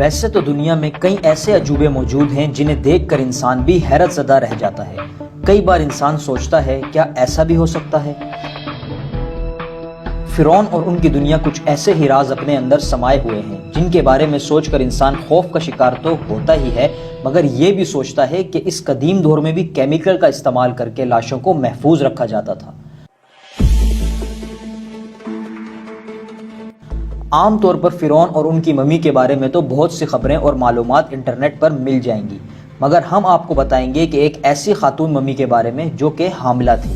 ویسے تو دنیا میں کئی ایسے عجوبے موجود ہیں جنہیں دیکھ کر انسان بھی حیرت زدہ رہ جاتا ہے۔ کئی بار انسان سوچتا ہے کیا ایسا بھی ہو سکتا ہے؟ فرعون اور ان کی دنیا کچھ ایسے ہی راز اپنے اندر سمائے ہوئے ہیں جن کے بارے میں سوچ کر انسان خوف کا شکار تو ہوتا ہی ہے، مگر یہ بھی سوچتا ہے کہ اس قدیم دور میں بھی کیمیکل کا استعمال کر کے لاشوں کو محفوظ رکھا جاتا تھا۔ عام طور پر فرعون اور ان کی ممی کے بارے میں تو بہت سی خبریں اور معلومات انٹرنیٹ پر مل جائیں گی، مگر ہم آپ کو بتائیں گے کہ ایک ایسی خاتون ممی کے بارے میں جو کہ حاملہ تھی۔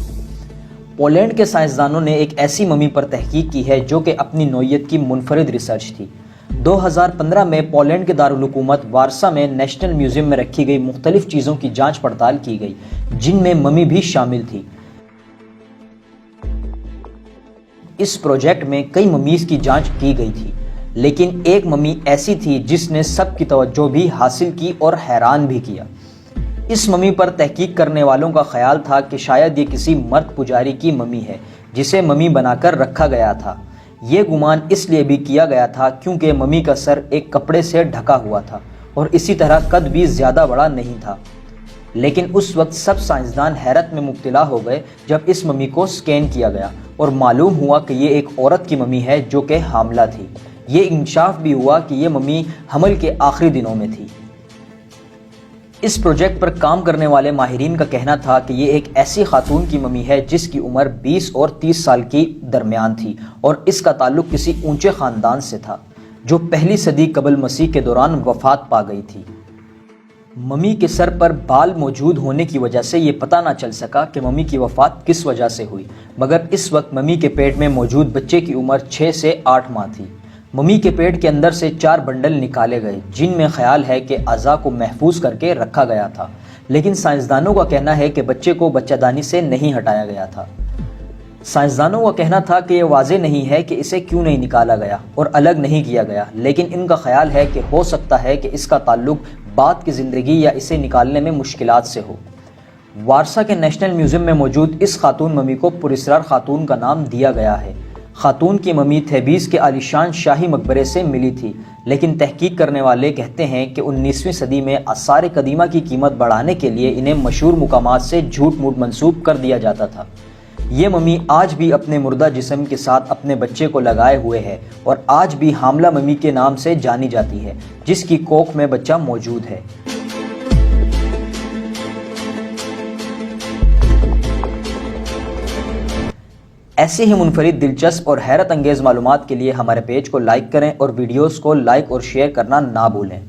پولینڈ کے سائنسدانوں نے ایک ایسی ممی پر تحقیق کی ہے جو کہ اپنی نوعیت کی منفرد ریسرچ تھی۔ 2015 میں پولینڈ کے دارالحکومت وارسا میں نیشنل میوزیم میں رکھی گئی مختلف چیزوں کی جانچ پڑتال کی گئی، جن میں ممی بھی شامل تھی۔ اس پروجیکٹ میں کئی ممیز کی جانچ کی گئی تھی، لیکن ایک ممی ایسی تھی جس نے سب کی توجہ بھی حاصل کی اور حیران بھی کیا۔ اس ممی پر تحقیق کرنے والوں کا خیال تھا کہ شاید یہ کسی مرد پجاری کی ممی ہے جسے ممی بنا کر رکھا گیا تھا۔ یہ گمان اس لیے بھی کیا گیا تھا کیونکہ ممی کا سر ایک کپڑے سے ڈھکا ہوا تھا اور اسی طرح قد بھی زیادہ بڑا نہیں تھا۔ لیکن اس وقت سب سائنسدان حیرت میں مبتلا ہو گئے جب اس ممی کو سکین کیا گیا اور معلوم ہوا کہ یہ ایک عورت کی ممی ہے جو کہ حاملہ تھی۔ یہ انکشاف بھی ہوا کہ یہ ممی حمل کے آخری دنوں میں تھی۔ اس پروجیکٹ پر کام کرنے والے ماہرین کا کہنا تھا کہ یہ ایک ایسی خاتون کی ممی ہے جس کی عمر 20 اور 30 سال کے درمیان تھی اور اس کا تعلق کسی اونچے خاندان سے تھا جو پہلی صدی قبل مسیح کے دوران وفات پا گئی تھی۔ ممی کے سر پر بال موجود ہونے کی وجہ سے یہ پتہ نہ چل سکا کہ ممی کی وفات کس وجہ سے ہوئی، مگر اس وقت ممی کے پیٹ میں موجود بچے کی عمر 6 سے 8 ماہ تھی۔ ممی کے پیٹ کے اندر سے 4 بنڈل نکالے گئے جن میں خیال ہے کہ اعضاء کو محفوظ کر کے رکھا گیا تھا، لیکن سائنسدانوں کا کہنا ہے کہ بچے کو بچہ دانی سے نہیں ہٹایا گیا تھا۔ سائنسدانوں کا کہنا تھا کہ یہ واضح نہیں ہے کہ اسے کیوں نہیں نکالا گیا اور الگ نہیں کیا گیا، لیکن ان کا خیال ہے کہ ہو سکتا ہے کہ اس کا تعلق بعد کی زندگی یا اسے نکالنے میں مشکلات سے ہو۔ وارسا کے نیشنل میوزیم میں موجود اس خاتون ممی کو پراسرار خاتون کا نام دیا گیا ہے۔ خاتون کی ممی تھیبیز کے عالیشان شاہی مقبرے سے ملی تھی، لیکن تحقیق کرنے والے کہتے ہیں کہ 19ویں صدی میں آثار قدیمہ کی قیمت بڑھانے کے لیے انہیں مشہور مقامات سے جھوٹ موٹ منسوب کر دیا جاتا تھا۔ یہ ممی آج بھی اپنے مردہ جسم کے ساتھ اپنے بچے کو لگائے ہوئے ہے اور آج بھی حاملہ ممی کے نام سے جانی جاتی ہے جس کی کوکھ میں بچہ موجود ہے۔ ایسی ہی منفرد، دلچسپ اور حیرت انگیز معلومات کے لیے ہمارے پیج کو لائک کریں اور ویڈیوز کو لائک اور شیئر کرنا نہ بھولیں۔